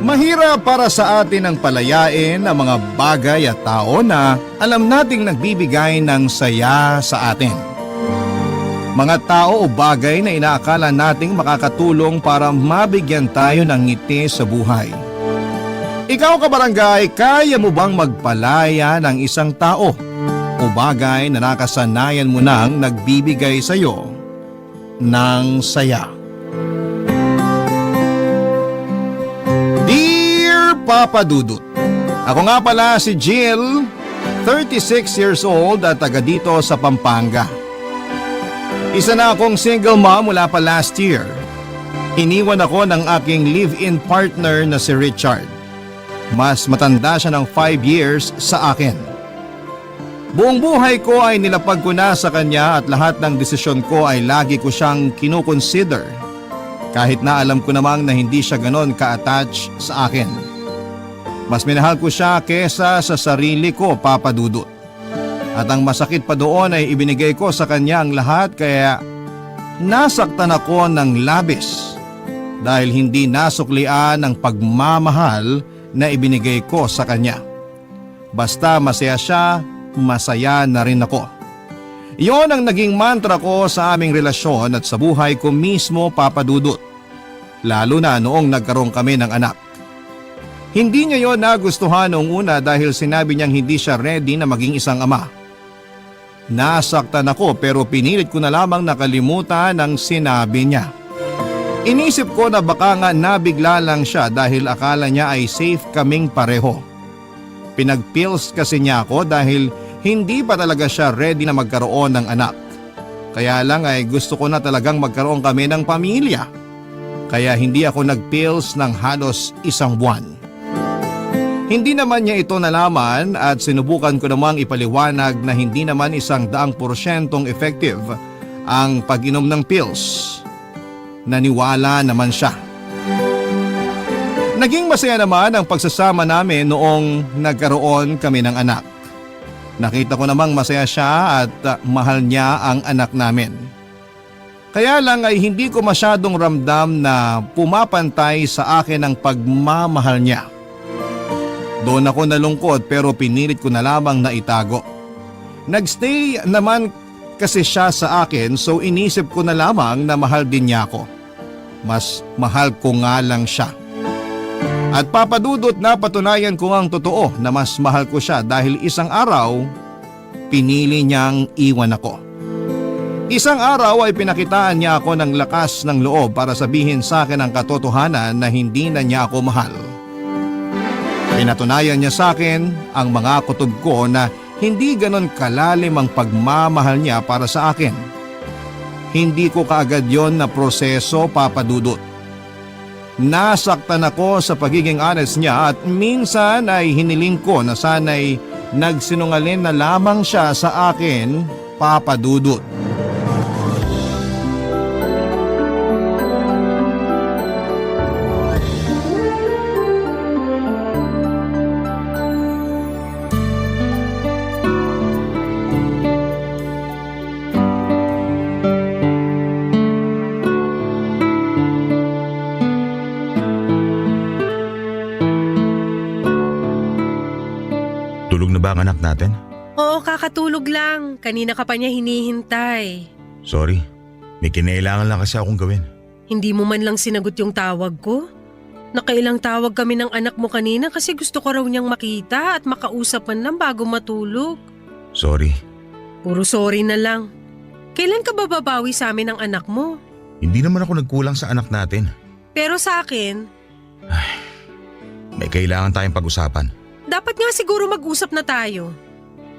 Mahirap para sa atin ang palayain ang mga bagay at tao na alam nating nagbibigay ng saya sa atin. Mga tao o bagay na inaakala nating makakatulong para mabigyan tayo ng ngiti sa buhay. Ikaw kabarangay, kaya mo bang magpalaya ng isang tao o bagay na nakasanayan mo nang nagbibigay sa iyo ng saya? Papa Dudut. Ako nga pala si Jill, 36 years old at taga dito sa Pampanga. Isa na akong single mom mula pa last year. Iniwan ako ng aking live-in partner na si Richard. Mas matanda siya ng 5 years sa akin. Buong buhay ko ay nilapag ko na sa kanya at lahat ng desisyon ko ay lagi ko siyang kinukonsider. Kahit na alam ko namang na hindi siya ganon ka-attach sa akin. Mas minahal ko siya kesa sa sarili ko, Papa Dudut. At ang masakit pa doon ay ibinigay ko sa kanya ang lahat kaya nasaktan ako ng labis dahil hindi nasuklian ang pagmamahal na ibinigay ko sa kanya. Basta masaya siya, masaya na rin ako. Iyon ang naging mantra ko sa aming relasyon at sa buhay ko mismo, Papa Dudut. Lalo na noong nagkaroon kami ng anak. Hindi niya yon nagustuhan noong una dahil sinabi niyang hindi siya ready na maging isang ama. Nasaktan ako pero pinilit ko na lamang nakalimutan ang sinabi niya. Inisip ko na baka nga nabigla lang siya dahil akala niya ay safe kaming pareho. Pinagpills kasi niya ako dahil hindi pa talaga siya ready na magkaroon ng anak. Kaya lang ay gusto ko na talagang magkaroon kami ng pamilya. Kaya hindi ako nagpills ng halos 1 buwan. Hindi naman niya ito nalaman at sinubukan ko namang ipaliwanag na hindi naman 100% effective ang pag-inom ng pills. Naniwala naman siya. Naging masaya naman ang pagsasama namin noong nagkaroon kami ng anak. Nakita ko namang masaya siya at mahal niya ang anak namin. Kaya lang ay hindi ko masyadong ramdam na pumapantay sa akin ang pagmamahal niya. Doon ako nalungkot pero pinilit ko na lamang na itago. Nagstay naman kasi siya sa akin so inisip ko na lamang na mahal din niya ako. Mas mahal ko nga lang siya. At Papa Dudut, napatunayan ko ang totoo na mas mahal ko siya dahil isang araw pinili niyang iwan ako. Isang araw ay pinakitaan niya ako ng lakas ng loob para sabihin sa akin ang katotohanan na hindi na niya ako mahal. Pinatunayan niya sa akin ang mga kutob ko na hindi ganon kalalim ang pagmamahal niya para sa akin. Hindi ko kaagad yon na proseso, Papa Dudut. Nasaktan ako sa pagiging honest niya at minsan ay hiniling ko na sana'y nagsinungaling na lamang siya sa akin, Papa Dudut. Tulog na ba ang anak natin? Oo, kakatulog lang. Kanina ka pa niya hinihintay. Sorry, may kinailangan lang kasi akong gawin. Hindi mo man lang sinagot yung tawag ko? Nakailang tawag kami ng anak mo kanina kasi gusto ko raw niyang makita at makausap man lang bago matulog. Sorry. Puro sorry na lang. Kailan ka ba babawi sa amin ng anak mo? Hindi naman ako nagkulang sa anak natin. Pero sa akin, May kailangan tayong pag-usapan. dapat nga siguro mag-usap na tayo.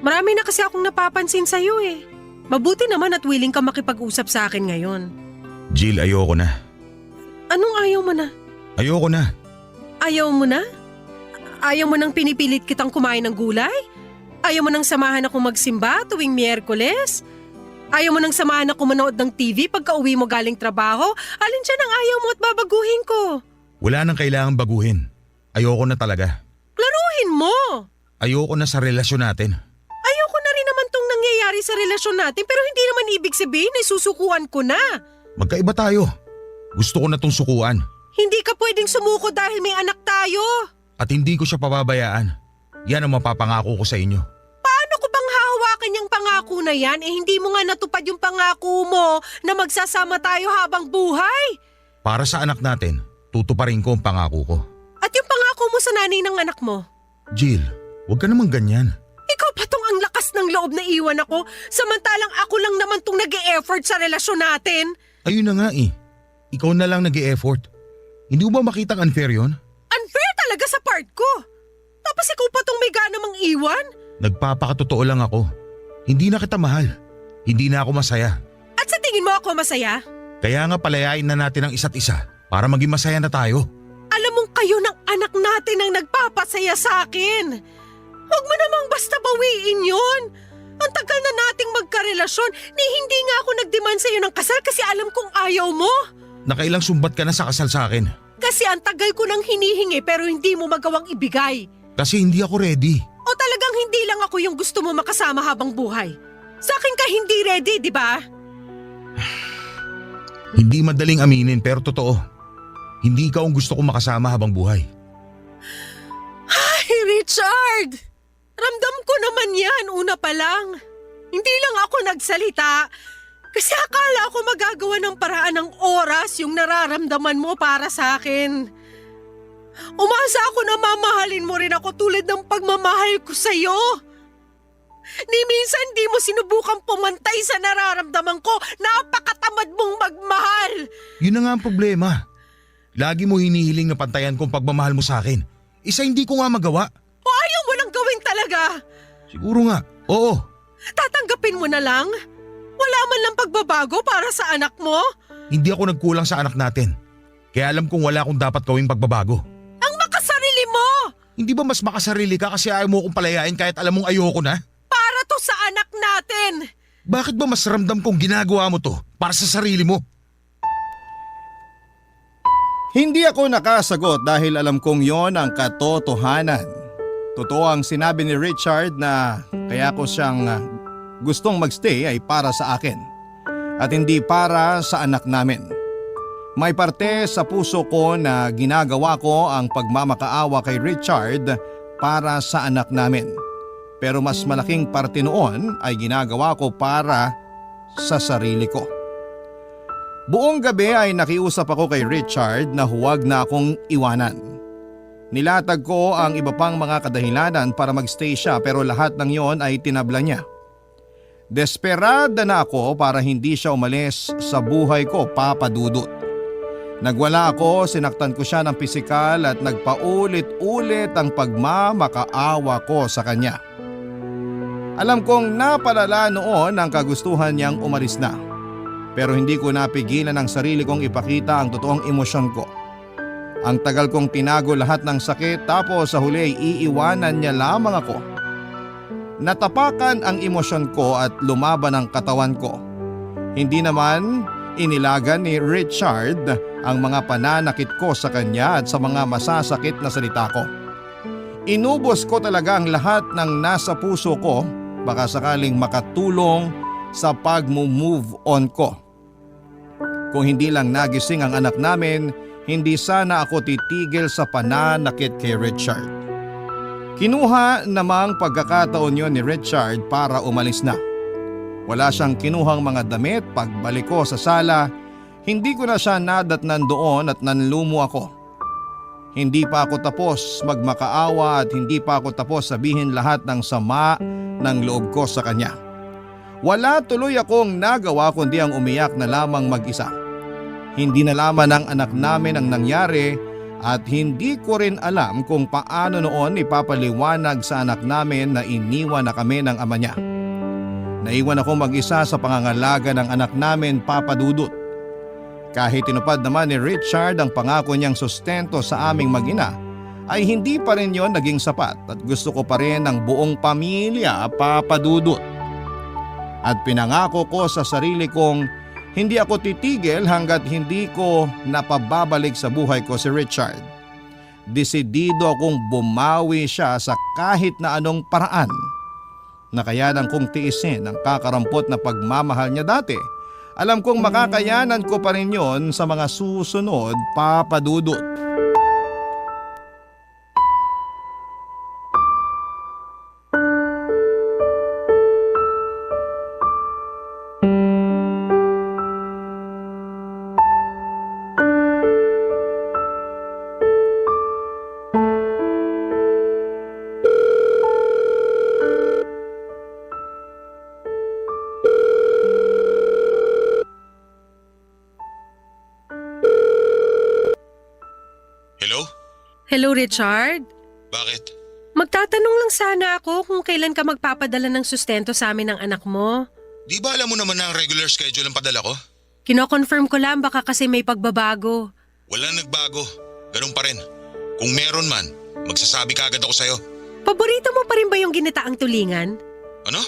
Marami na kasi akong napapansin sa'yo eh. Mabuti naman at willing ka makipag-usap sa akin ngayon. Jill, ayoko na. Anong ayaw mo na? Ayoko na. Ayaw mo na? Ayaw mo nang pinipilit kitang kumain ng gulay? Ayaw mo nang samahan ako magsimba tuwing Miyerkules? Ayaw mo nang samahan ako manood ng TV pagka uwi mo galing trabaho? Alin dyan ang ayaw mo at babaguhin ko? Wala nang kailangang baguhin. Ayoko na talaga. Klaruhin mo! Ayoko na sa relasyon natin. Ayoko na rin naman tong nangyayari sa relasyon natin pero hindi naman ibig sabihin ay susukuan ko na. Magkaiba tayo. Gusto ko na tong sukuan Hindi ka pwedeng sumuko dahil may anak tayo. at hindi ko siya pababayaan. Yan ang mapapangako ko sa inyo. Paano ko bang hahawakan yung pangako na yan? Hindi mo nga natupad yung pangako mo na magsasama tayo habang buhay. Para sa anak natin, tutuparin ko ang pangako ko. At yung pangako mo sa nanay ng anak mo? Jill, huwag ka naman ganyan. Ikaw pa tong ang lakas ng loob na iwan ako, samantalang ako lang naman tong nag-e-effort sa relasyon natin. Ayun na nga eh. Ikaw na lang nag-e-effort. Hindi mo ba makitang unfair yon? Unfair talaga sa part ko. Tapos ikaw pa tong may ganamang iwan? Nagpapakatotoo lang ako. Hindi na kita mahal. Hindi na ako masaya. At sa tingin mo ako masaya? Kaya nga palayain na natin ang isa't isa para maging masaya na tayo. Alam mong kayo ng anak natin ang nagpapasaya sa akin. Huwag mo namang basta bawiin yun. Ang tagal na nating magkarelasyon ni hindi nga ako nag-demand sa'yo ng kasal kasi alam kong ayaw mo. Nakailang sumbat ka na sa kasal sa akin. Kasi ang tagal ko nang hinihingi pero hindi mo magawang ibigay. Kasi hindi ako ready. O talagang hindi lang ako yung gusto mo makasama habang buhay. Sa akin ka hindi ready, di ba? Hindi madaling aminin pero totoo. Hindi ikaw ang gusto ko makasama habang buhay. Ay, Richard! Ramdam ko naman yan una pa lang. Hindi lang ako nagsalita. Kasi akala ko magagawa ng paraan ng oras yung nararamdaman mo para sa akin. Umasa ako na mamahalin mo rin ako tulad ng pagmamahal ko sa'yo. Ni minsan di mo sinubukang pumantay sa nararamdaman ko. Napakatamad mong magmahal. Yun na nga ang problema. Lagi mo hinihiling na pantayan kong pagmamahal mo sa akin. Isa hindi ko nga magawa. O ayaw mo lang gawin talaga. Siguro nga, oo. Tatanggapin mo na lang? Wala man lang pagbabago para sa anak mo? Hindi ako nagkulang sa anak natin. Kaya alam kong wala akong dapat gawing pagbabago. Ang makasarili mo! Hindi ba mas makasarili ka kasi ayaw mo akong palayain kahit alam mong ayoko na? Para to sa anak natin! Bakit ba mas ramdam kong ginagawa mo to para sa sarili mo? Hindi ako nakasagot dahil alam kong yon ang katotohanan. Totoo ang sinabi ni Richard na kaya ko siyang gustong magstay ay para sa akin at hindi para sa anak namin. May parte sa puso ko na ginagawa ko ang pagmamakaawa kay Richard para sa anak namin. Pero mas malaking parte noon ay ginagawa ko para sa sarili ko. Buong gabi ay nakiusap ako kay Richard na huwag na akong iwanan. Nilatag ko ang iba pang mga kadahilanan para magstay siya pero lahat ng yon ay tinabla niya. Desperada na ako para hindi siya umalis sa buhay ko, Papa Dudut. Nagwala ako, sinaktan ko siya ng pisikal at nagpaulit-ulit ang pagmamakaawa ko sa kanya. Alam kong napalala noon ang kagustuhan niyang umalis na. Pero hindi ko napigilan ang sarili kong ipakita ang totoong emosyon ko. Ang tagal kong tinago lahat ng sakit tapos sa huli ay iiwanan niya lamang ako. Natapakan ang emosyon ko at lumaban ang katawan ko. Hindi naman inilagan ni Richard ang mga pananakit ko sa kanya at sa mga masasakit na salita ko. Inubos ko talaga ang lahat ng nasa puso ko, baka sakaling makatulong sa pag-move on ko. Kung hindi lang nagising ang anak namin, hindi sana ako titigil sa pananakit kay Richard. Kinuha namang pagkakataon yon ni Richard para umalis na. Wala siyang kinuhang mga damit. Pagbalik ko sa sala, hindi ko na siya nadatnan doon at nanlumo ako. Hindi pa ako tapos magmakaawa at hindi pa ako tapos sabihin lahat ng sama ng loob ko sa kanya. Wala tuloy akong nagawa kundi ang umiyak na lamang mag-isa. Hindi nalaman ng anak namin ang nangyari at hindi ko rin alam kung paano noon ipapaliwanag sa anak namin na iniwan na kami ng ama niya. Naiwan ako mag-isa sa pangangalaga ng anak namin, Papa Dudut. Kahit tinupad naman ni Richard ang pangako niyang sustento sa aming mag-ina, ay hindi pa rin yon naging sapat at gusto ko pa rin ng buong pamilya, Papa Dudut. At pinangako ko sa sarili kong hindi ako titigil hanggat hindi ko napababalik sa buhay ko si Richard. Desidido akong bumawi siya sa kahit na anong paraan. Nakayanan kong tiisin ang kakarampot na pagmamahal niya dati Alam kong makakayanan ko pa rin yon sa mga susunod, Papa Dudut. Hello? Hello, Richard. Bakit? Magtatanong lang sana ako kung kailan ka magpapadala ng sustento sa amin ng anak mo. Di ba alam mo naman na ang regular schedule ang padala ko? Kino-confirm ko lang baka kasi may pagbabago. Walang nagbago. Ganun pa rin. Kung meron man, magsasabi ka agad ako sa'yo. Paborito mo pa rin ba yung ginataang tulingan? Ano?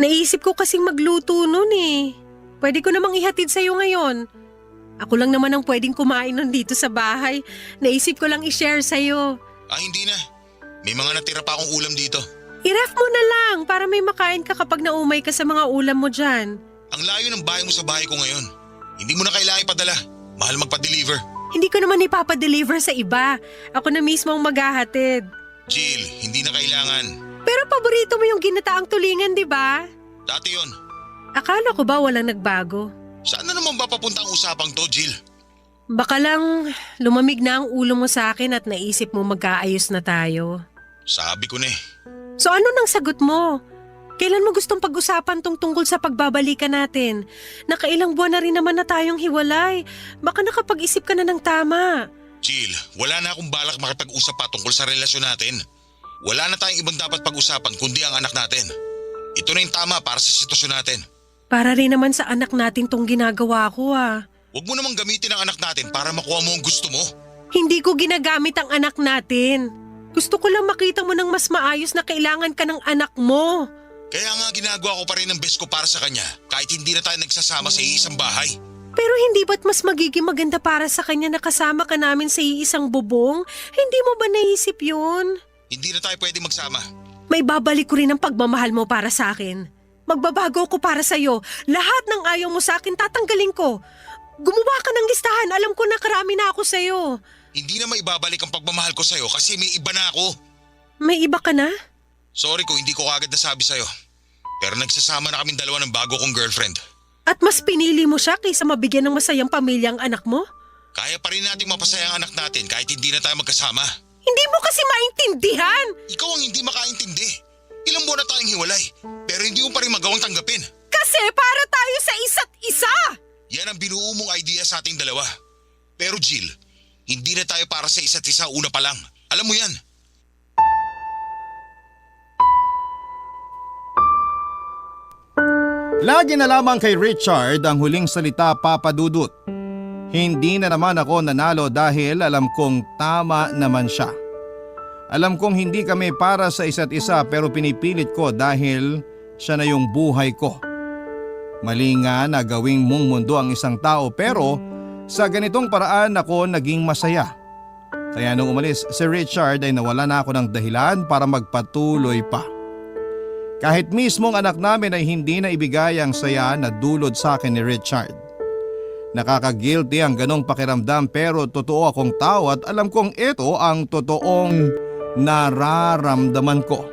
Naisip ko kasing magluto nun eh. Pwede ko namang ihatid sa'yo ngayon. Ako lang naman ang pwedeng kumain nun dito sa bahay. Naisip ko lang i-share sa'yo. Hindi na. May mga natira pa akong ulam dito. I-ref mo na lang para may makain ka kapag naumay ka sa mga ulam mo dyan. Ang layo ng bahay mo sa bahay ko ngayon. Hindi mo na kailangan ipadala. Mahal magpa-deliver. Hindi ko naman ipapadeliver sa iba. Ako na mismo ang maghahatid. Jill, hindi na kailangan. Pero paborito mo yung ginataang tulingan, di ba? Dati yon. Akala ko ba walang nagbago? Saan na naman ba papunta ang usapang to, Jill? Baka lang lumamig na ang ulo mo sa akin at naisip mo magkaayos na tayo. Sabi ko na eh. So ano nang sagot mo? Kailan mo gustong pag-usapan tungkol sa pagbabalikan natin? Nakailang buwan na rin naman na tayong hiwalay. Baka nakapag-isip ka na ng tama. Jill, wala na akong balak makipag-usap pa tungkol sa relasyon natin. Wala na tayong ibang dapat pag-usapan kundi ang anak natin. Ito na yung tama para sa sitwasyon natin. Para rin naman sa anak natin tong ginagawa ko ah. Huwag mo namang gamitin ang anak natin para makuha mo ang gusto mo. Hindi ko ginagamit ang anak natin. Gusto ko lang makita mo ng mas maayos na kailangan ka ng anak mo. Kaya nga ginagawa ko pa rin ang best ko para sa kanya kahit hindi na tayo nagsasama sa iisang bahay. Pero hindi ba't mas magiging maganda para sa kanya na kasama ka namin sa iisang bubong? Hindi mo ba naisip yun? Hindi na tayo pwede magsama. May babalik ko rin ang pagmamahal mo para sa akin. Magbabago ko para sa'yo. Lahat ng ayaw mo sa akin tatanggalin ko. Gumawa ka ng listahan. Alam ko na karami na ako sa'yo. Hindi na maibabalik ang pagmamahal ko sa'yo kasi may iba na ako. May iba ka na? Sorry kung hindi ko agad nasabi sa'yo. Pero nagsasama na kaming dalawa ng bago kong girlfriend. At mas pinili mo siya kaysa mabigyan ng masayang pamilya ang anak mo? Kaya pa rin nating mapasaya ang anak natin kahit hindi na tayo magkasama. Hindi mo kasi maintindihan. Ikaw ang hindi makaintindi. Ilang buwan na tayong hiwalay, pero hindi mo pa rin magawang tanggapin. Kasi para tayo sa isa't isa. Yan ang binuo mong idea sa ating dalawa. Pero Jill, hindi na tayo para sa isa't isa una pa lang. Alam mo yan. Lagi na lamang kay Richard ang huling salita, Papa Dudut. Hindi na naman ako nanalo dahil alam kong tama naman siya. Alam kong hindi kami para sa isa't isa pero pinipilit ko dahil siya na yung buhay ko. Mali nga na gawing mong mundo ang isang tao pero sa ganitong paraan ako naging masaya. Kaya nung umalis si Richard ay nawala na ako ng dahilan para magpatuloy pa. Kahit mismong anak namin ay hindi na ibigay ang saya na dulot sa akin ni Richard. Nakaka-guilty ang ganong pakiramdam pero totoo akong tao at alam kong ito ang totoong nararamdaman ko.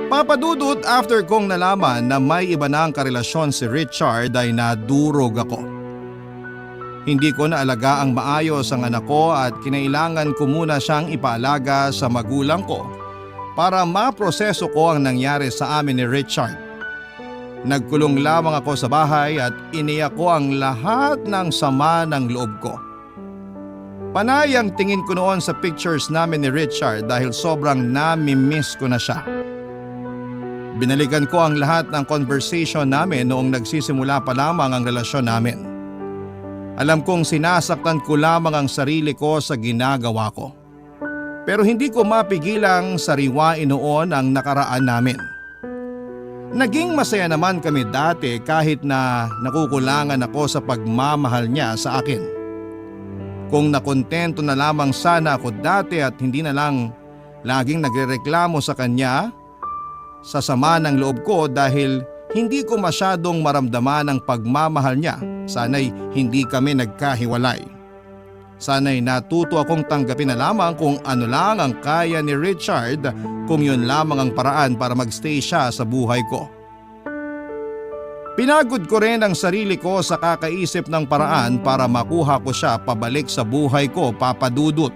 Papadudot, after kong nalaman na may iba na ang karelasyon si Richard ay nadurog ako. Hindi ko naalaga ang maayos ang anak ko at kinailangan ko muna siyang ipaalaga sa magulang ko para maproseso ko ang nangyari sa amin ni Richard. Nagkulong lamang ako sa bahay at iniyak ko ang lahat ng sama ng loob ko. Panay ang tingin ko noon sa pictures namin ni Richard dahil sobrang nami-miss ko na siya. Binalikan ko ang lahat ng conversation namin noong nagsisimula pa lamang ang relasyon namin. Alam kong sinasaktan ko lamang ang sarili ko sa ginagawa ko. Pero hindi ko mapigilang sariwain noon ang nakaraan namin. Naging masaya naman kami dati kahit na nakukulangan ako sa pagmamahal niya sa akin. Kung nakontento na lamang sana ako dati at hindi na lang laging nagrereklamo sa kanya, sa sama ng loob ko dahil hindi ko masyadong maramdaman ang pagmamahal niya. Sana'y hindi kami nagkahiwalay. Sana'y natuto akong tanggapin na lamang kung ano lang ang kaya ni Richard, kung yun lamang ang paraan para magstay siya sa buhay ko. Pinagod ko rin ang sarili ko sa kakaisip ng paraan para makuha ko siya pabalik sa buhay ko, Papa Dudut.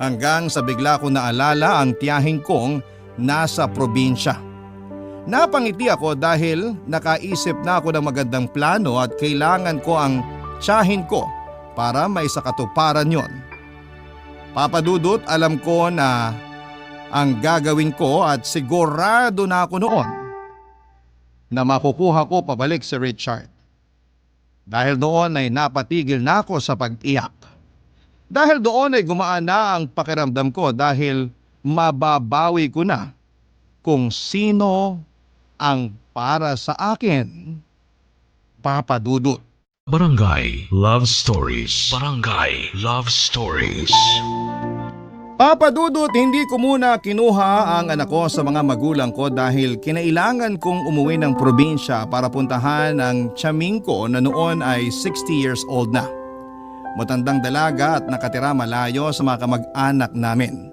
Hanggang sa bigla ko naalala ang tiyahin kong nasa probinsya. Napangiti ako dahil nakaisip na ako ng magandang plano at kailangan ko ang tiyahin ko para may sakatuparan yon. Papa Dudut, alam ko na ang gagawin ko at sigurado na ako noon na makukuha ko pabalik si Richard. Dahil doon ay napatigil na ako sa pag-iyak. Dahil doon ay gumaan na ang pakiramdam ko dahil mababawi ko na kung sino ang para sa akin, Papa Dudut. Barangay Love Stories. Barangay Love Stories. Papa Dudut, hindi ko muna kinuha ang anak ko sa mga magulang ko dahil kinailangan kong umuwi ng probinsya para puntahan ang tiyaming ko na noon ay 60 years old na. Matandang dalaga at nakatira malayo sa mga kamag-anak namin.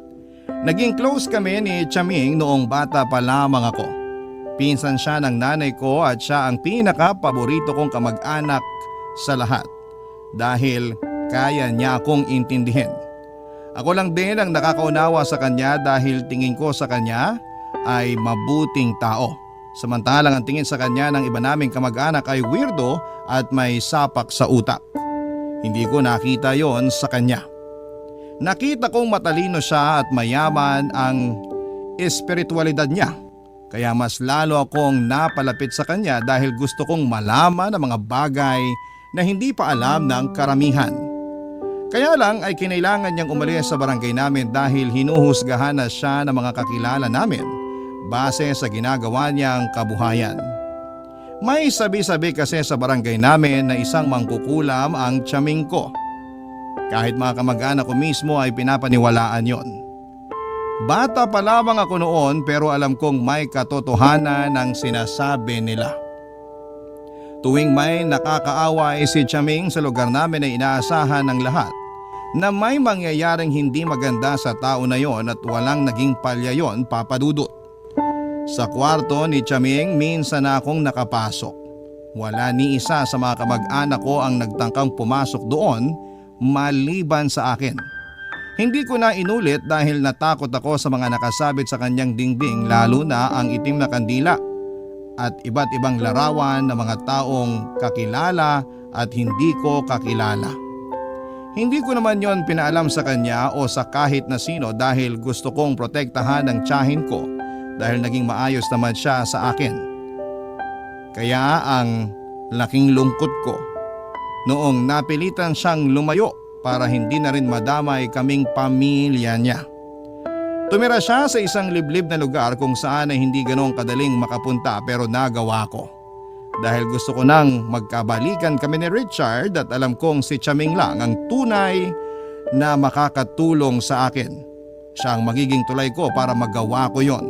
Naging close kami ni Tiyaming noong bata pa lamang ako. Pinsan siya ng nanay ko at siya ang pinaka-paborito kong kamag-anak sa lahat dahil kaya niya akong intindihin. Ako lang din ang nakakaunawa sa kanya dahil tingin ko sa kanya ay mabuting tao. Samantalang ang tingin sa kanya ng iba naming kamag-anak ay weirdo at may sapak sa utak. Hindi ko nakita yon sa kanya. Nakita kong matalino siya at mayaman ang espiritualidad niya. Kaya mas lalo akong napalapit sa kanya dahil gusto kong malaman ang mga bagay na hindi pa alam ng karamihan. Kaya lang ay kinailangan niyang umalis sa barangay namin dahil hinuhusgahan na siya ng mga kakilala namin base sa ginagawa niyang kabuhayan. May sabi-sabi kasi sa barangay namin na isang mangkukulam ang tiyaming ko. Kahit mga kamag-anak ko mismo ay pinapaniwalaan yon. Bata pa lamang ako noon pero alam kong may katotohanan ng sinasabi nila. Tuwing may nakakaaway si Tiyaming sa lugar namin ay inaasahan ng lahat na may mangyayaring hindi maganda sa tao na yon at walang naging palya yon, Papa Dudut. Sa kwarto ni Tiyaming minsan na akong nakapasok. Wala ni isa sa mga kamag-anak ko ang nagtangkang pumasok doon maliban sa akin. Hindi ko na inulit dahil natakot ako sa mga nakasabit sa kanyang dingding lalo na ang itim na kandila at iba't ibang larawan ng mga taong kakilala at hindi ko kakilala. Hindi ko naman yon pinaalam sa kanya o sa kahit na sino dahil gusto kong protektahan ang tiyahin ko dahil naging maayos naman siya sa akin. Kaya ang laking lungkot ko noong napilitan siyang lumayo para hindi na rin madamay kaming pamilya niya. Tumira siya sa isang liblib na lugar kung saan ay hindi ganoong kadaling makapunta pero nagawa ko. Dahil gusto ko nang magkabalikan kami ni Richard at alam kong si Tiyaming lang ang tunay na makakatulong sa akin. Siya ang magiging tulay ko para magawa ko yon.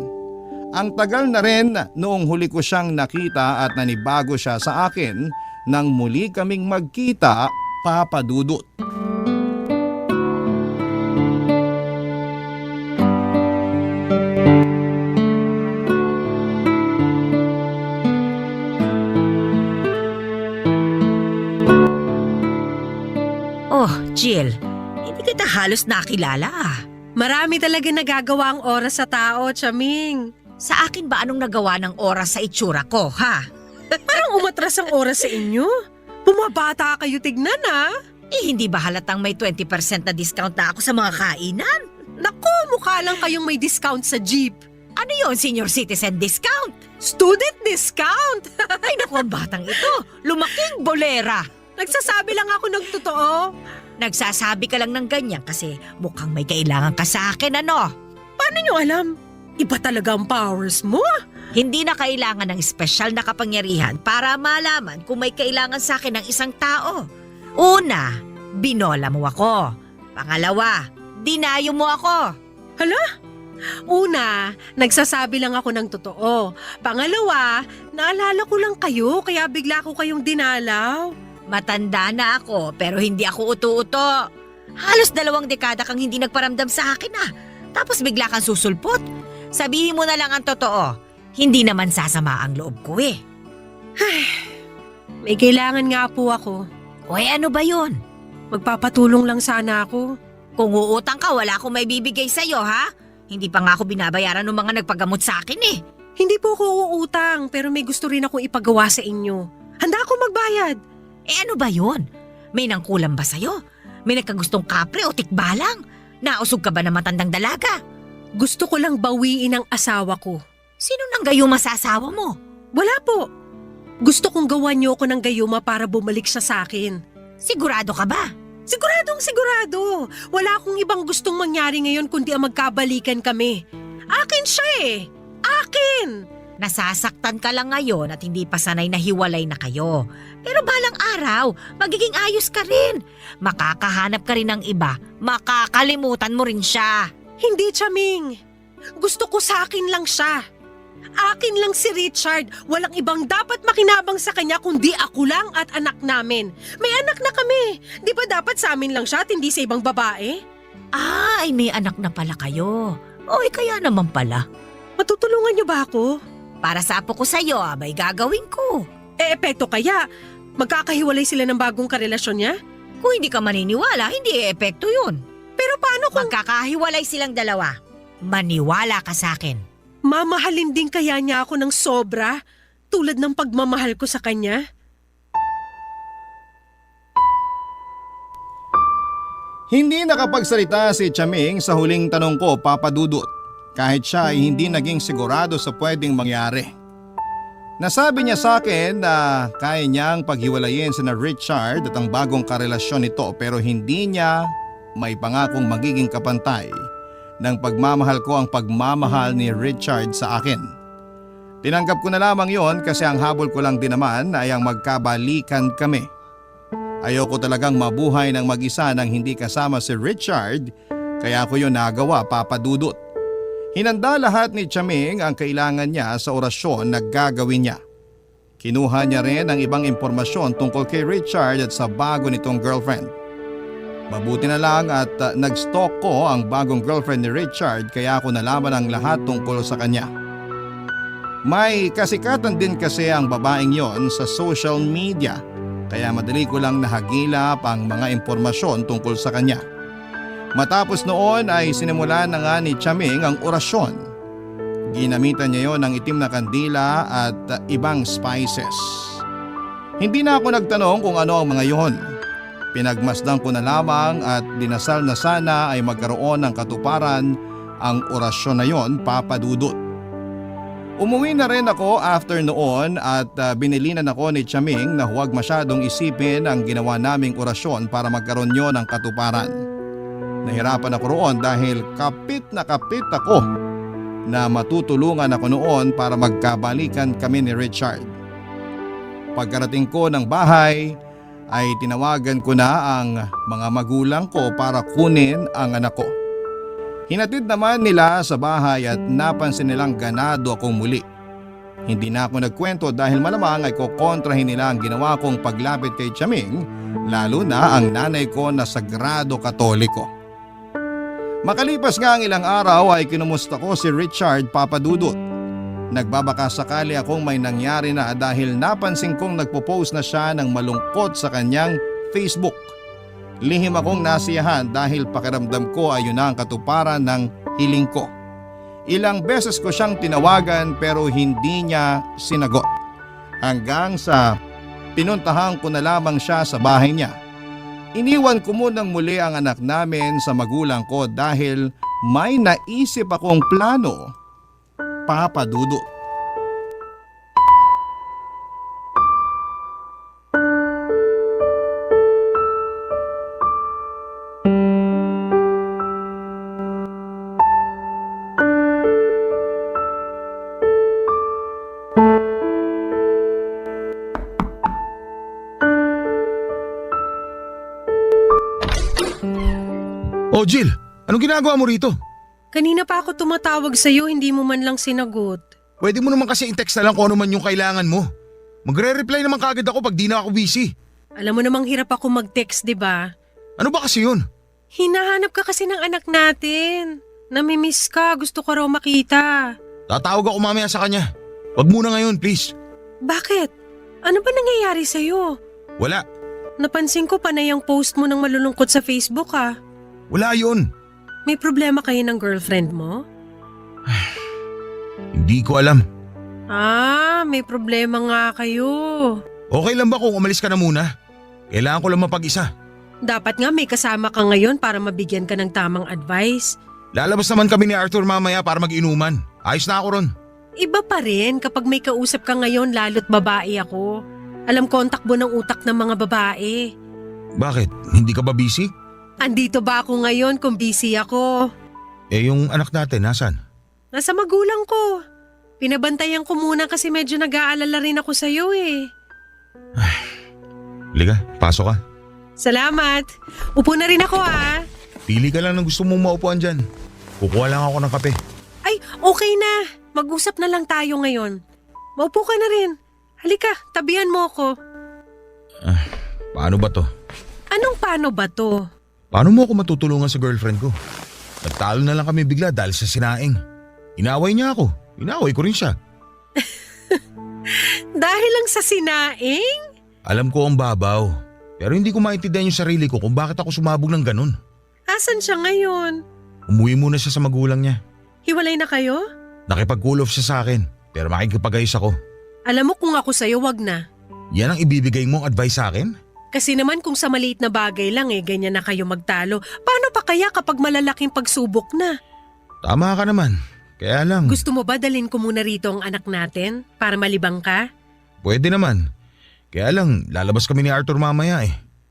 Ang tagal na rin noong huli ko siyang nakita at nanibago siya sa akin nang muli kaming magkita, Papa Dudut. Oh, Jill, hindi kita halos nakilala ah. Marami talaga nagagawa ang oras sa tao, Tiyaming. Sa akin ba anong nagawa ng oras sa itsura ko, ha? Parang umatras ang oras sa inyo. Bumabata kayo tignan ah. Eh, hindi ba halatang may 20% na discount na ako sa mga kainan? Naku, mukha lang kayong may discount sa jeep. Ano yon, senior citizen discount? Student discount! Ay naku, ang batang ito, lumaking bolera. Nagsasabi lang ako ng totoo. Nagsasabi ka lang ng ganyan kasi mukhang may kailangan ka sa akin, ano? Paano nyo alam? Iba talaga ang powers mo. Hindi na kailangan ng espesyal na kapangyarihan para malaman kung may kailangan sa akin ng isang tao. Una, binola mo ako. Pangalawa, dinayo mo ako. Hala? Una, nagsasabi lang ako ng totoo. Pangalawa, naalala ko lang kayo kaya bigla ko kayong dinalaw. Matanda na ako pero hindi ako uto-uto. Halos 2 dekada kang hindi nagparamdam sa akin ah. Tapos bigla kang susulpot. Sabihin mo na lang ang totoo. Hindi naman sasama ang loob ko eh. May kailangan nga po ako. O ano ba yun? Magpapatulong lang sana ako. Kung uutang ka, wala akong may bibigay sa'yo ha? Hindi pa nga ako binabayaran ng mga nagpagamot sa akin eh. Hindi po ako uutang pero may gusto rin akong ipagawa sa inyo. Handa akong magbayad. Ano ba yun? May nangkulam ba sa'yo? May nagkagustong kapre o tikbalang? Nausog ka ba na matandang dalaga? Gusto ko lang bawiin ang asawa ko. Sino nang gayuma sa asawa mo? Wala po. Gusto kong gawan niyo ako ng gayuma para bumalik siya sa akin. Sigurado ka ba? Siguradong sigurado. Wala akong ibang gustong mangyari ngayon kundi ang magkabalikan kami. Akin siya eh. Akin! Nasasaktan ka lang ngayon at hindi pa sanay na hiwalay na kayo. Pero balang araw, magiging ayos ka rin. Makakahanap ka rin ng iba. Makakalimutan mo rin siya. Hindi, Chaming. Gusto ko sa akin lang siya. Akin lang si Richard. Walang ibang dapat makinabang sa kanya kundi ako lang at anak namin. May anak na kami. Di ba dapat sa amin lang siya at hindi sa ibang babae? Ay, may anak na pala kayo. Oy, kaya naman pala. Matutulungan niyo ba ako? Para sa apo ko sa'yo, abay gagawin ko. Epekto kaya? Magkakahiwalay sila ng bagong karelasyon niya? Kung hindi ka maniniwala, hindi epekto yun. Pero paano kung Magkakahiwalay silang dalawa. Maniwala ka sa akin. mamahalin din kaya niya ako ng sobra? Tulad ng pagmamahal ko sa kanya? Hindi nakapagsalita si Chaming sa huling tanong ko, Papa Dudut. Kahit siya ay hindi naging sigurado sa pwedeng mangyari. Nasabi niya sa akin na kaya niyang paghiwalayin sina Richard at ang bagong karelasyon nito pero hindi niya may pangakong magiging kapantay ng pagmamahal ko ang pagmamahal ni Richard sa akin. Tinanggap ko na lamang yon kasi ang habol ko lang din naman ay ang magkabalikan kami. Ayoko talagang mabuhay ng mag-isa nang hindi kasama si Richard kaya ko yun nagawa, Papa Dudut. Hinanda lahat ni Chaming ang kailangan niya sa orasyon na gagawin niya. Kinuha niya rin ang ibang impormasyon tungkol kay Richard at sa bago nitong girlfriend. Mabuti na lang at nag-stalk ko ang bagong girlfriend ni Richard kaya ako nalaman ang lahat tungkol sa kanya. May kasikatan din kasi ang babaeng yon sa social media kaya madali ko lang nahagilap ang mga impormasyon tungkol sa kanya. Matapos noon ay sinimulan na nga ni Chaming ang orasyon. Ginamitan niya yon ng itim na kandila at ibang spices. Hindi na ako nagtanong kung ano ang mga yon. Pinagmasdan ko na lamang at dinasal na sana ay magkaroon ng katuparan ang orasyon na yon, Papa Dudut. Umuwi na rin ako after noon at binilinan ako ni Chaming na huwag masyadong isipin ang ginawa naming orasyon para magkaroon yon ng katuparan. Nahirapan ako roon dahil kapit ako na matutulungan ako noon para magkabalikan kami ni Richard. Pagkarating ko ng bahay ay tinawagan ko na ang mga magulang ko para kunin ang anak ko. Hinatid naman nila sa bahay at napansin nilang ganado akong muli. Hindi na ako nagkwento dahil malamang ay kukontrahin nila ang ginawa kong paglapit kay Chaming, lalo na ang nanay ko na sagrado katoliko. Makalipas nga ang ilang araw ay kinumusta ko si Richard, Papa Dudut. Nagbabaka sakali akong may nangyari na dahil napansin kong nagpo-post na siya ng malungkot sa kanyang Facebook. Lihim akong nasiyahan dahil pakiramdam ko ay yun ang katuparan ng hiling ko. Ilang beses ko siyang tinawagan pero hindi niya sinagot. Hanggang sa pinuntahan ko na lamang siya sa bahay niya. Iniwan ko munang muli ang anak namin sa magulang ko dahil may naisip akong plano, Papa Dudut. Oh Jill, anong ginagawa mo rito? Kanina pa ako tumatawag sa'yo, hindi mo man lang sinagot. Pwede mo naman kasi i-text na lang kung ano man yung kailangan mo. Magre-reply naman kagad ako pag di na ako busy. Alam mo namang hirap ako mag-text, di ba? Ano ba kasi yun? Hinahanap ka kasi ng anak natin. Namimiss ka, gusto ko raw makita. Tatawag ako mamaya sa kanya. Wag muna ngayon, please. Bakit? Ano ba nangyayari sa'yo? Wala. Napansin ko pa na yung post mo ng malulungkot sa Facebook Wala yun. May problema kayo ng girlfriend mo? Hindi ko alam. May problema nga kayo. Okay lang ba kung umalis ka na muna? Kailangan ko lang mapag-isa. Dapat nga may kasama ka ngayon para mabigyan ka ng tamang advice. Lalabas naman kami ni Arthur mamaya para mag-inuman. Ayos na ako ron. Iba pa rin kapag may kausap ka ngayon lalo't babae ako. Alam ko ang takbo ng utak ng mga babae. Bakit? Hindi ka ba busy? Andito ba ako ngayon kung busy ako? Yung anak natin, nasan? Nasa magulang ko. Pinabantayan ko muna kasi medyo nag-aalala rin ako sa'yo Liga, pasok ka. Salamat. Upo na rin ako Pili ka lang ng gusto mong maupuan dyan. Kukuha lang ako ng kape. Ay, okay na. Mag-usap na lang tayo ngayon. Maupo ka na rin. Halika, tabihan mo ako. Paano ba to? Anong paano ba to? Paano mo ako matutulungan sa girlfriend ko? Nagtalo na lang kami bigla dahil sa sinaing. Inaway niya ako. Inaway ko rin siya. Dahil lang sa sinaing? Alam ko ang babaw. Pero hindi ko maintindihan yung sarili ko kung bakit ako sumabog ng ganun. Asan siya ngayon? Umuwi muna siya sa magulang niya. Hiwalay na kayo? Nakipag-cool off siya sa akin. Pero makikipag-ayos ako. Alam mo kung ako sa'yo, wag na. Yan ang ibibigay mong advice sa akin? Kasi naman kung sa maliit na bagay lang ganyan na kayo magtalo. Paano pa kaya kapag malalaking pagsubok na? Tama ka naman. Kaya lang. Gusto mo ba dalhin ko muna rito ang anak natin para malibang ka? Pwede naman. Kaya lang, lalabas kami ni Arthur mamaya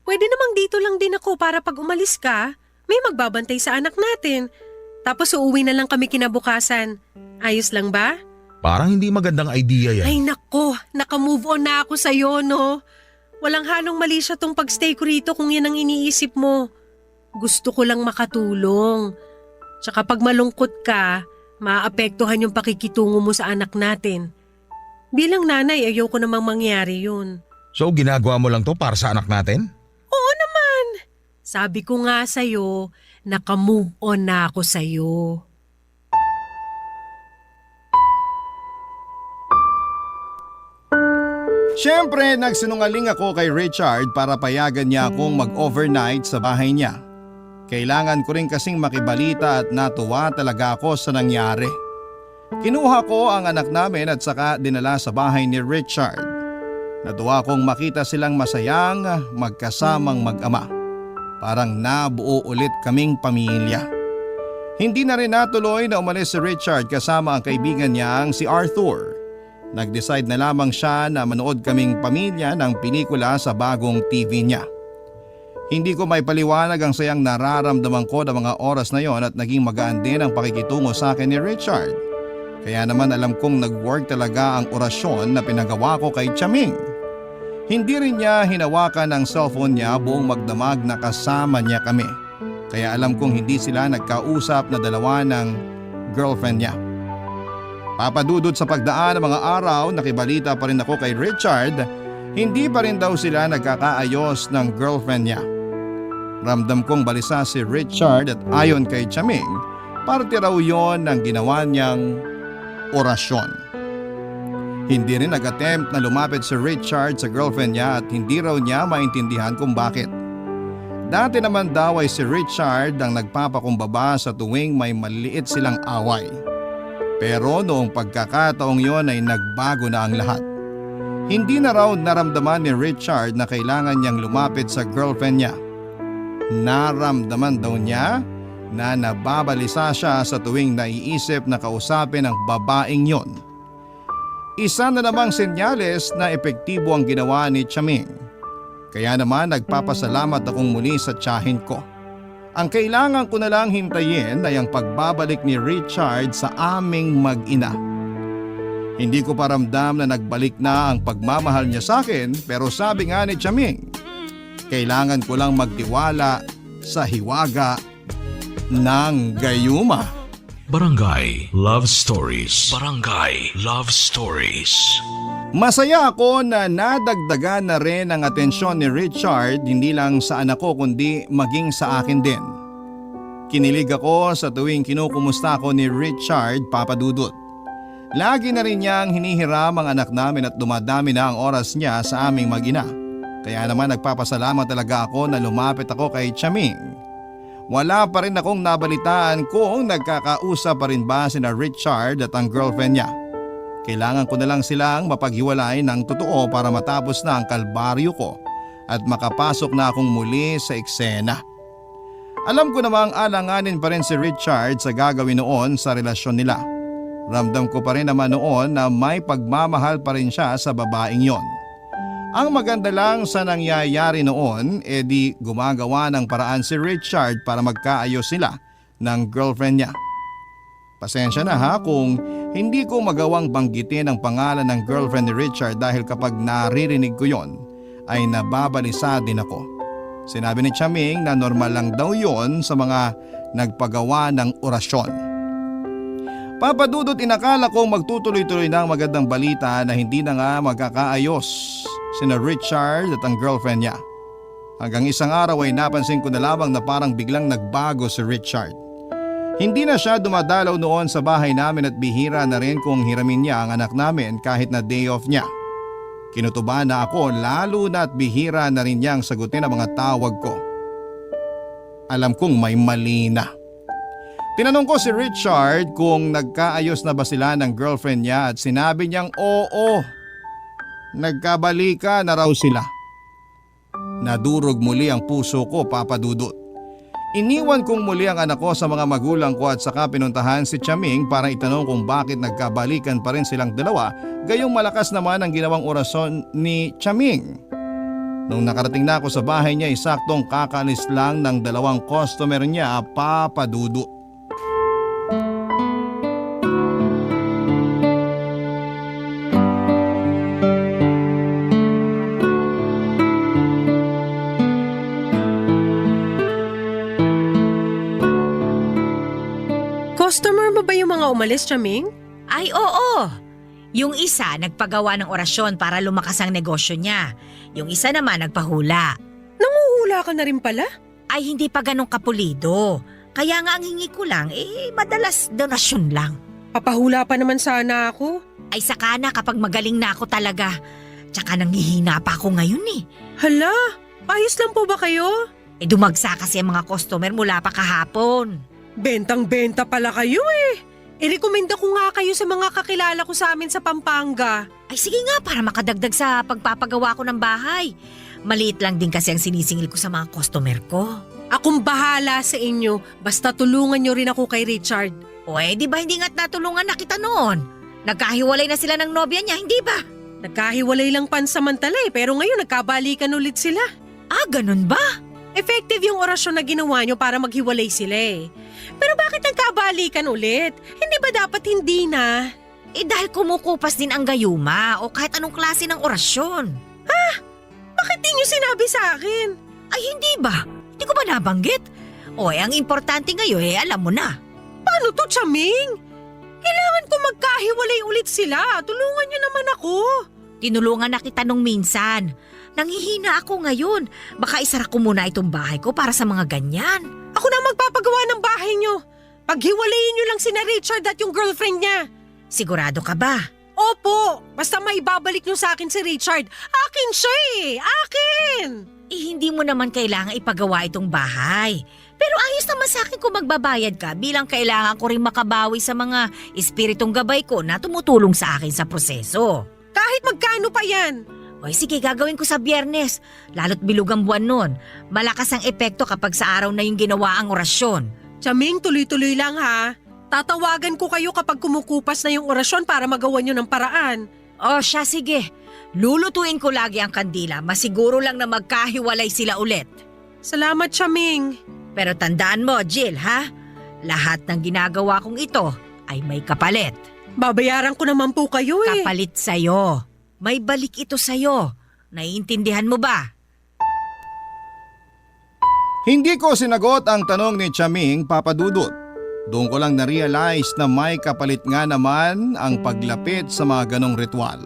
Pwede namang dito lang din ako para pag umalis ka, may magbabantay sa anak natin. Tapos uuwi na lang kami kinabukasan. Ayos lang ba? Parang hindi magandang idea yan. Ay nako, naka-move on na ako sa'yo, no? Walang halong mali siya tong pagstay ko rito kung yan ang iniisip mo. Gusto ko lang makatulong. Tsaka pag malungkot ka, maapektuhan yung pakikitungo mo sa anak natin. Bilang nanay, ayoko namang mangyari yun. So ginagawa mo lang to para sa anak natin? Oo naman. Sabi ko nga sa'yo, naka-move on na ako sa'yo. Siyempre, nagsinungaling ako kay Richard para payagan niya akong mag-overnight sa bahay niya. Kailangan ko rin kasing makibalita at natuwa talaga ako sa nangyari. Kinuha ko ang anak namin at saka dinala sa bahay ni Richard. Natuwa kong makita silang masayang magkasamang mag-ama. Parang nabuo ulit kaming pamilya. Hindi na rin natuloy na umalis si Richard kasama ang kaibigan niyang si Arthur. Nag-decide na lamang siya na manood kaming pamilya ng pelikula sa bagong TV niya. Hindi ko may paliwanag ang sayang nararamdaman ko ng mga oras na yon at naging magaan din ang pakikitungo sa akin ni Richard. Kaya naman alam kong nag-work talaga ang orasyon na pinagawa ko kay Chaming. Hindi rin niya hinawakan ang cellphone niya buong magdamag na kasama niya kami. Kaya alam kong hindi sila nagkausap na dalawa ng girlfriend niya. Papadudod sa pagdaan ng mga araw, nakibalita pa rin ako kay Richard, hindi pa rin daw sila nagkakaayos ng girlfriend niya. Ramdam kong balisa si Richard at ayon kay Chaming, parte raw yon ng ginawa niyang orasyon. Hindi rin nag-attempt na lumapit si Richard sa girlfriend niya at hindi raw niya maintindihan kung bakit. Dati naman daw ay si Richard ang nagpapakumbaba sa tuwing may maliit silang away. Pero noong pagkakataong yon ay nagbago na ang lahat. Hindi na raw naramdaman ni Richard na kailangan niyang lumapit sa girlfriend niya. Naramdaman daw niya na nababalisa siya sa tuwing naiisip na kausapin ang babaeng yon. Isa na namang senyales na epektibo ang ginawa ni Chaming. Kaya naman nagpapasalamat akong muli sa tiyahin ko. Ang kailangan ko na lang hintayin ay ang pagbabalik ni Richard sa aming mag-ina. Hindi ko paramdam na nagbalik na ang pagmamahal niya sa akin pero sabi nga ni Chaming, kailangan ko lang magtiwala sa hiwaga ng gayuma. Barangay Love Stories. Barangay Love Stories. Masaya ako na nadagdagan na rin ang atensyon ni Richard hindi lang sa anak ko kundi maging sa akin din. Kinilig ako sa tuwing kinukumusta ko ni Richard, Papa Dudut. Lagi na rin niyang hinihiram ang anak namin at dumadami na ang oras niya sa aming mag-ina. Kaya naman nagpapasalamat talaga ako na lumapit ako kay Chaming. Wala pa rin akong nabalitaan kung nagkakausap pa rin ba sina Richard at ang girlfriend niya. Kailangan ko na lang silang mapaghiwalay ng totoo para matapos na ang kalbaryo ko at makapasok na akong muli sa eksena. Alam ko namang alanganin pa rin si Richard sa gagawin noon sa relasyon nila. Ramdam ko pa rin naman noon na may pagmamahal pa rin siya sa babaeng yon. Ang maganda lang sa nangyayari noon di gumagawa ng paraan si Richard para magkaayos sila ng girlfriend niya. Pasensya na ha kung hindi ko magawang banggitin ang pangalan ng girlfriend ni Richard dahil kapag naririnig ko yon ay nababalisa din ako. Sinabi ni Chaming na normal lang daw yon sa mga nagpagawa ng orasyon. Papa Dudut, inakala kong magtutuloy-tuloy na ang magandang balita na hindi na nga magkakaayos sina Richard at ang girlfriend niya. Hanggang isang araw ay napansin ko na lamang na parang biglang nagbago si Richard. Hindi na siya dumadalaw noon sa bahay namin at bihira na rin kung hiramin niya ang anak namin kahit na day off niya. Kinutuba na ako lalo na at bihira na rin niyang sagutin ang mga tawag ko. Alam kong may mali na. Tinanong ko si Richard kung nagkaayos na ba sila ng girlfriend niya at sinabi niyang oo. Nagkabalika na raw sila. Nadurog muli ang puso ko, Papa Dudut. Iniwan kong muli ang anak ko sa mga magulang ko at saka pinuntahan si Chaming para itanong kung bakit nagkabalikan pa rin silang dalawa, gayong malakas naman ang ginawang orasyon ni Chaming. Nung nakarating na ako sa bahay niya, saktong kakalis lang ng dalawang customer niya, Papa Dudut. Customer mo ba yung mga umalis, Chaming? Ay oo! Yung isa nagpagawa ng orasyon para lumakas ang negosyo niya. Yung isa naman nagpahula. Nanguhula ka na rin pala? Ay hindi pa ganun kapulido. Kaya nga ang hingi ko lang, madalas donasyon lang. Papahula pa naman sana ako. Ay saka na kapag magaling na ako talaga. Tsaka nanghihina pa ako ngayon eh. Hala, ayos lang po ba kayo? Dumagsa kasi ang mga customer mula pa kahapon. Bentang-benta pala kayo eh. I-recommenda ko nga kayo sa mga kakilala ko sa amin sa Pampanga. Ay sige nga para makadagdag sa pagpapagawa ko ng bahay. Maliit lang din kasi ang sinisingil ko sa mga customer ko. Akong bahala sa inyo, basta tulungan nyo rin ako kay Richard. O di ba hindi nga't natulungan na kita noon? Nagkahiwalay na sila ng nobya niya, hindi ba? Nagkahiwalay lang pansamantala pero ngayon nagkabalikan ulit sila. Ah, ganun ba? Effective yung orasyon na ginawa nyo para maghiwalay sila eh. Pero bakit nagkabalikan ulit? Hindi ba dapat hindi na? Dahil kumukupas din ang gayuma o kahit anong klase ng orasyon. Bakit di nyo sinabi sa akin? Ay hindi ba? Hindi ko ba nabanggit? Ang importante ngayon alam mo na. Paano to, Chaming? Kailangan ko magkahiwalay ulit sila. Tulungan nyo naman ako. Tinulungan na kita nung minsan. Nanghihina ako ngayon. Baka isara ko muna itong bahay ko para sa mga ganyan. Ako na magpapagawa ng bahay nyo. Paghiwalayin nyo lang sina Richard at yung girlfriend niya. Sigurado ka ba? Opo, basta maibabalik nyo sa akin si Richard. Akin siya eh, akin! Hindi mo naman kailangan ipagawa itong bahay. Pero ayos naman sa akin kung magbabayad ka bilang kailangan ko rin makabawi sa mga espiritong gabay ko na tumutulong sa akin sa proseso. Kahit magkano pa yan? Sige, gagawin ko sa Biyernes. Lalo't bilog ang buwan nun. Malakas ang epekto kapag sa araw na yung ginawa ang orasyon. Chaming, tuloy-tuloy lang ha. Tatawagan ko kayo kapag kumukupas na yung orasyon para magawa nyo ng paraan. Siya sige. Lulutuin ko lagi ang kandila. Masiguro lang na magkahiwalay sila ulit. Salamat, Chaming. Pero tandaan mo, Jill, ha? Lahat ng ginagawa kong ito ay may kapalit. Babayaran ko naman po kayo eh. Kapalit sa'yo. May balik ito sa'yo. Naiintindihan mo ba? Hindi ko sinagot ang tanong ni Chaming, Papa Dudut. Doon ko lang na-realize na may kapalit nga naman ang paglapit sa mga ganong ritual.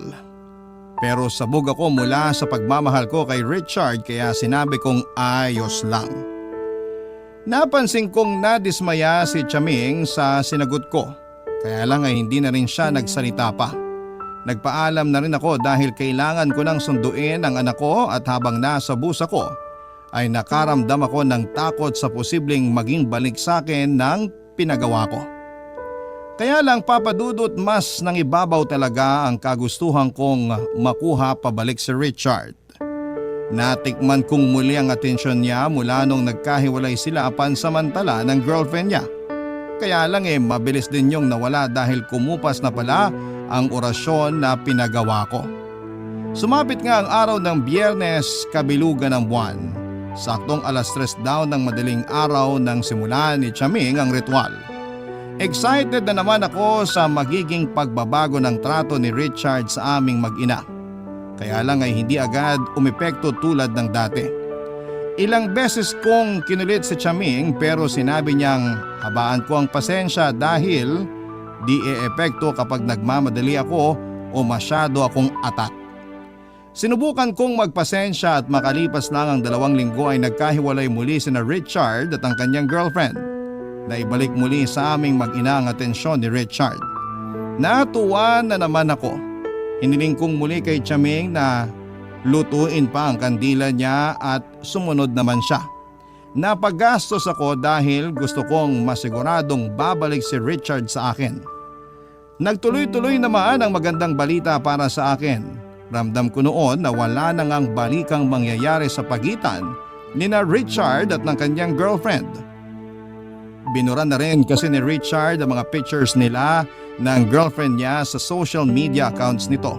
Pero sabog ako mula sa pagmamahal ko kay Richard kaya sinabi kong ayos lang. Napansin kong nadismaya si Chaming sa sinagot ko. Kaya lang ay hindi na rin siya nagsalita pa. Nagpaalam na rin ako dahil kailangan ko nang sunduin ang anak ko at habang nasa bus ako ay nakaramdam ako ng takot sa posibleng maging balik sa akin ng pinagawa ko. Kaya lang papadudot mas nangibabaw talaga ang kagustuhan kong makuha pabalik si Richard. Natikman kong muli ang atensyon niya mula nung nagkahiwalay sila pansamantala ng girlfriend niya. Kaya lang mabilis din yung nawala dahil kumupas na pala ang orasyon na pinagawa ko. Sumapit nga ang araw ng Biyernes, kabilugan ng buwan. Saktong 3:00 daw ng madaling araw nang simulan ni Chaming ang ritual. Excited na naman ako sa magiging pagbabago ng trato ni Richard sa aming mag-ina. Kaya lang ay hindi agad umepekto tulad ng dati. Ilang beses kong kinulit si Chaming pero sinabi niyang habaan ko ang pasensya dahil di e-epekto kapag nagmamadali ako o masyado akong atat. Sinubukan kong magpasensya at makalipas lang ang 2 linggo ay nagkahiwalay muli sina Richard at ang kanyang girlfriend. Naibalik muli sa aming mag-ina ang atensyon ni Richard. Natuwa na naman ako. Hiniling kong muli kay Chaming na lutuin pa ang kandila niya at sumunod naman siya. Napagastos ako dahil gusto kong masiguradong babalik si Richard sa akin. Nagtuloy-tuloy naman ang magandang balita para sa akin. Ramdam ko noon na wala na ngang balikang mangyayari sa pagitan nina Richard at ng kanyang girlfriend. Binura na rin kasi ni Richard ang mga pictures nila ng girlfriend niya sa social media accounts nito.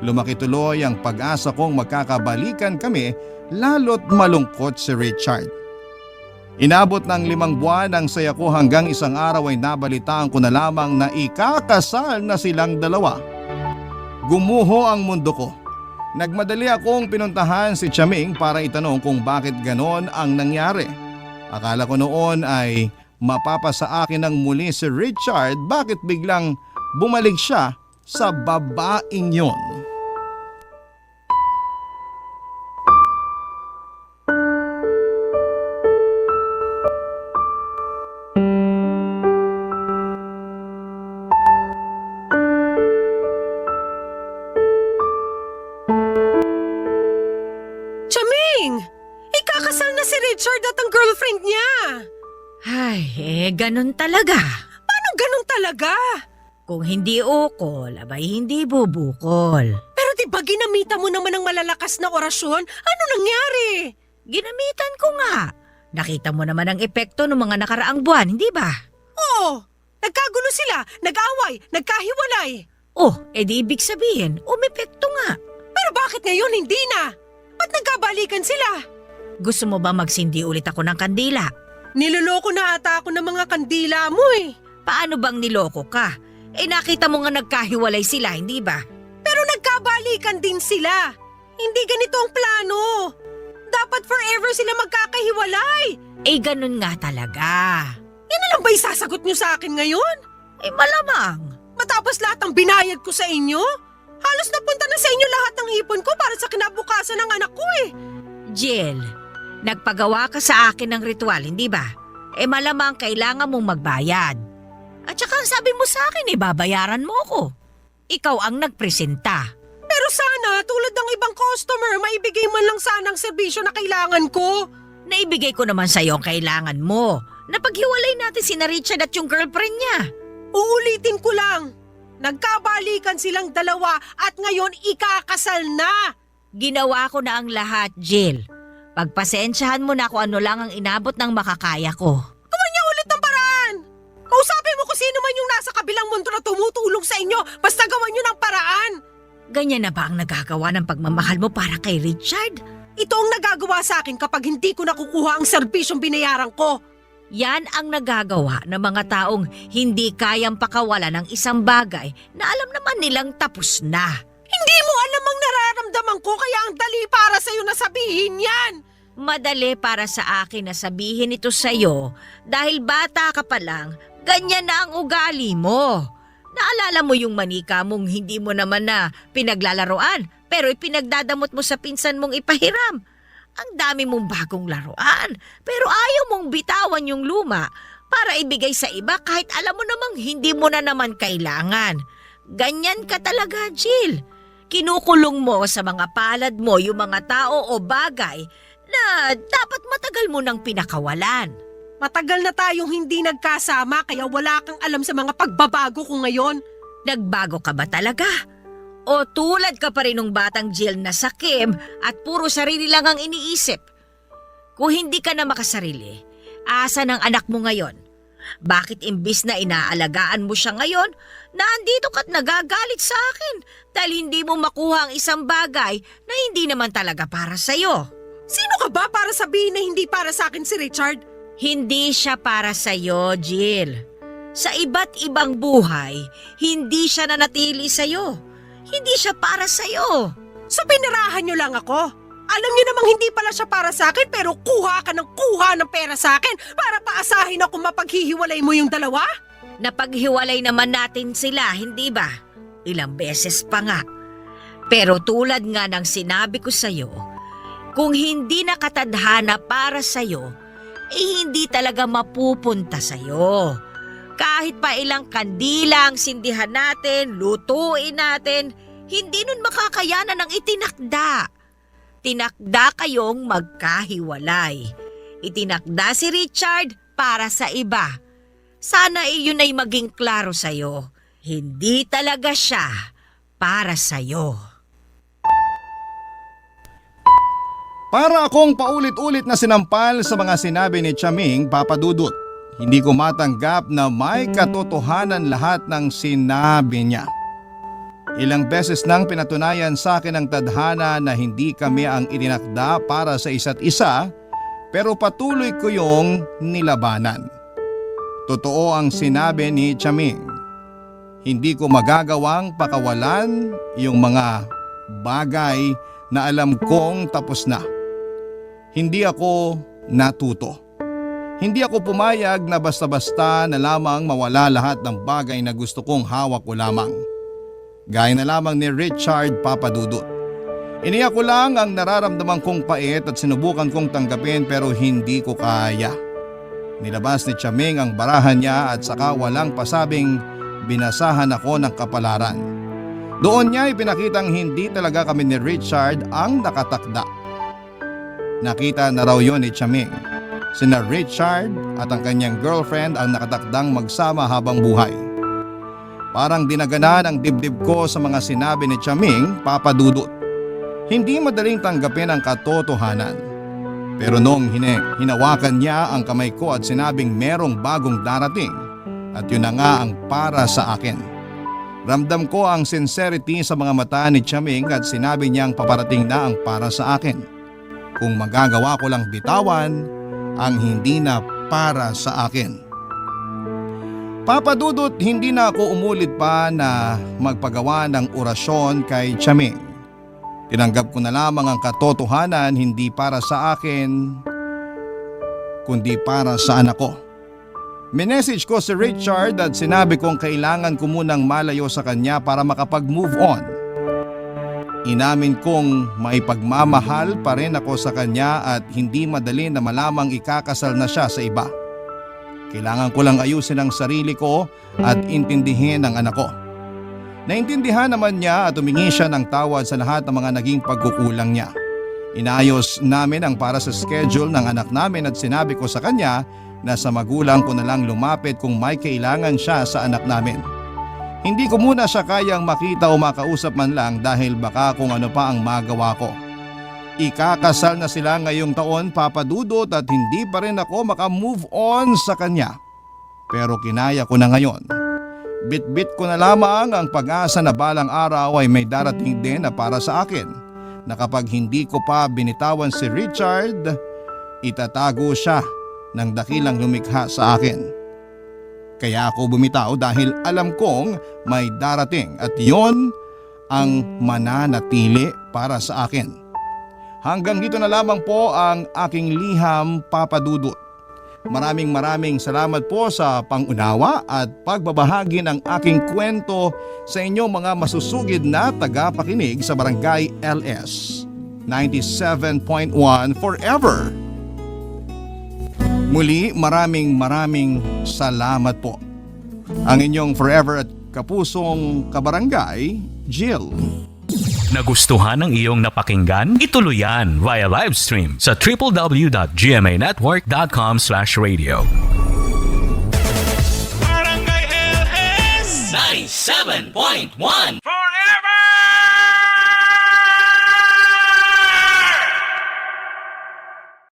Lumaki tuloy ang pag-asa kong magkakabalikan kami lalo't malungkot si Richard. Inabot ng 5 buwan ang saya ko hanggang isang araw ay nabalitaan ko na lamang na ikakasal na silang dalawa. Gumuho ang mundo ko. Nagmadali akong pinuntahan si Chaming para itanong kung bakit ganon ang nangyari. Akala ko noon ay mapapasa akin ng muli si Richard bakit biglang bumalik siya sa babaeng yon. Chaming! Ikakasal na si Richard at ang girlfriend niya! Ay, ganun talaga. Paano ganun talaga? Kung hindi ukol, abay hindi bubukol. Pero di ba ginamita mo naman ng malalakas na orasyon? Ano nangyari? Ginamitan ko nga. Nakita mo naman ang epekto ng mga nakaraang buwan, hindi ba? Oo! Nagkagulo sila, nag-away, nagkahiwalay. Oh, edi ibig sabihin, umepekto nga. Pero bakit ngayon hindi na? Ba't nagkabalikan sila? Gusto mo ba magsindi ulit ako ng kandila? Niloloko na ata ako ng mga kandila mo eh. Paano bang niloko ka? Nakita mo nga nagkahiwalay sila, hindi ba? Pero nagkabalikan din sila. Hindi ganito ang plano. Dapat forever sila magkakahiwalay. Ganun nga talaga. Yan na lang ba isasagot nyo sa akin ngayon? Malamang. Matapos lahat ng binayad ko sa inyo? Halos napunta na sa inyo lahat ng ipon ko para sa kinabukasan ng anak ko eh. Jill, nagpagawa ka sa akin ng ritual, hindi ba? Malamang kailangan mong magbayad. At saka sabi mo sa akin, babayaran mo ko. Ikaw ang nagpresenta. Pero sana, tulad ng ibang customer, maibigay man lang sana ang serbisyo na kailangan ko. Naibigay ko naman sa'yo ang kailangan mo. Napaghiwalay natin si Richard at yung girlfriend niya. Uulitin ko lang. Nagkabalikan silang dalawa at ngayon ikakasal na. Ginawa ko na ang lahat, Jill. Pagpasensyahan mo na kung ano lang ang inabot ng makakaya ko. Gawin niya ulit ng paraan. Kausapin mo kung sino man yung nasa kabilang mundo na tumutulong sa inyo. Basta gawan niyo ng paraan. Ganyan na ba ang nagagawa ng pagmamahal mo para kay Richard? Ito ang nagagawa sa akin kapag hindi ko nakukuha ang serbisyong binayaran ko. Yan ang nagagawa ng mga taong hindi kayang pakawalan ng isang bagay na alam naman nilang tapos na. Hindi mo alam ang nararamdaman ko kaya ang dali para sa'yo na sabihin yan. Madali para sa akin na sabihin ito sa'yo dahil bata ka pa lang, Ganyan na ang ugali mo. Naalala mo yung manika mong hindi mo naman na pinaglalaroan pero ipinagdadamot mo sa pinsan mong ipahiram. Ang dami mong bagong laruan pero ayaw mong bitawan yung luma para ibigay sa iba kahit alam mo namang hindi mo na naman kailangan. Ganyan ka talaga, Jill. Kinukulong mo sa mga palad mo yung mga tao o bagay na dapat matagal mo nang pinakawalan. Matagal na tayong hindi nagkasama kaya wala kang alam sa mga pagbabago ko ngayon. Nagbago ka ba talaga? O tulad ka pa rin ng batang Jill na sakim at puro sarili lang ang iniisip? Kung hindi ka na makasarili, asa ng anak mo ngayon? Bakit imbis na inaalagaan mo siya ngayon, nandito ka't nagagalit sa akin dahil hindi mo makuha ang isang bagay na hindi naman talaga para sa'yo? Sino ka ba para sabihin na hindi para sa akin si Richard? Hindi siya para sa'yo, Jill. Sa iba't ibang buhay, hindi siya nanatili sa'yo. Hindi siya para sa'yo. So pinarahan niyo lang ako? Alam niyo namang hindi pala siya para sa akin pero kuha ka ng pera sa akin para paasahin ako mapaghihiwalay mo yung dalawa? Napaghiwalay naman natin sila, hindi ba? Ilang beses pa nga. Pero tulad nga ng sinabi ko sa'yo, kung hindi nakatadhana para sa'yo, hindi talaga mapupunta sa'yo. Kahit pa ilang kandila ang sindihan natin, lutuin natin, hindi nun makakayanan ang itinakda. Tinakda kayong magkahiwalay. Itinakda si Richard para sa iba. Sana iyon ay maging klaro sa'yo. Hindi talaga siya para sa'yo. Para akong paulit-ulit na sinampal sa mga sinabi ni Chaming, Papa Dudut. Hindi ko matanggap na may katotohanan lahat ng sinabi niya. Ilang beses nang pinatunayan sa akin ng tadhana na hindi kami ang itinakda para sa isa't isa, pero patuloy ko yung nilabanan. Totoo ang sinabi ni Chaming. Hindi ko magagawang pakawalan yung mga bagay na alam kong tapos na. Hindi ako natuto. Hindi ako pumayag na basta-basta na lamang mawala lahat ng bagay na gusto kong hawak ko lamang. Gaya na lamang ni Richard, Papa Dudut. Iniyak ko lang ang nararamdaman kong pait at sinubukan kong tanggapin pero hindi ko kaya. Nilabas ni Chaming ang barahan niya at saka walang pasabing binasahan ako ng kapalaran. Doon niya ipinakitang hindi talaga kami ni Richard ang nakatakda. Nakita na raw yon ni Chaming. Sina Richard at ang kanyang girlfriend ang nakatakdang magsama habang buhay. Parang dinaganan ang dibdib ko sa mga sinabi ni Chaming, Papa Dudut. Hindi madaling tanggapin ang katotohanan. Pero nung hinawakan niya ang kamay ko at sinabing merong bagong darating at yun na nga ang para sa akin. Ramdam ko ang sincerity sa mga mata ni Chaming at sinabi niyang paparating na ang para sa akin. Kung magagawa ko lang bitawan ang hindi na para sa akin. Papa Dudut, hindi na ako umulit pa na magpagawa ng orasyon kay Chaming. Tinanggap ko na lamang ang katotohanan hindi para sa akin, kundi para sa anak ko. Minessage ko si Richard at sinabi kong kailangan ko munang malayo sa kanya para makapag-move on. Inamin kong may pagmamahal pa rin ako sa kanya at hindi madali na malamang ikakasal na siya sa iba. Kailangan ko lang ayusin ang sarili ko at intindihin ang anak ko. Naintindihan naman niya at humingi siya ng tawad sa lahat ng mga naging pagkukulang niya. Inayos namin ang para sa schedule ng anak namin at sinabi ko sa kanya na sa magulang ko na lang lumapit kung may kailangan siya sa anak namin. Hindi ko muna siya kayang makita o makausap man lang dahil baka kung ano pa ang magawa ko. Ikakasal na sila ngayong taon, Papa Dudut, at hindi pa rin ako makamove on sa kanya. Pero kinaya ko na ngayon. Bit-bit ko na lamang ang pag-asa na balang araw ay may darating din na para sa akin, na kapag hindi ko pa binitawan si Richard, itatago siya ng dakilang lumikha sa akin. Kaya ako bumitaw dahil alam kong may darating at yon ang mananatili para sa akin. Hanggang dito na lamang po ang aking liham, Papa Dudut. maraming salamat po sa pangunawa at pagbabahagi ng aking kwento sa inyong mga masusugid na tagapakinig sa Barangay LS 97.1 Forever. Muli, maraming salamat po. Ang inyong forever at kapusong kabarangay, Jill. Nagustuhan ng iyong napakinggan? Ituloy yan via live stream sa www.gmanetwork.com/radio. Barangay LS 97.1 Forever!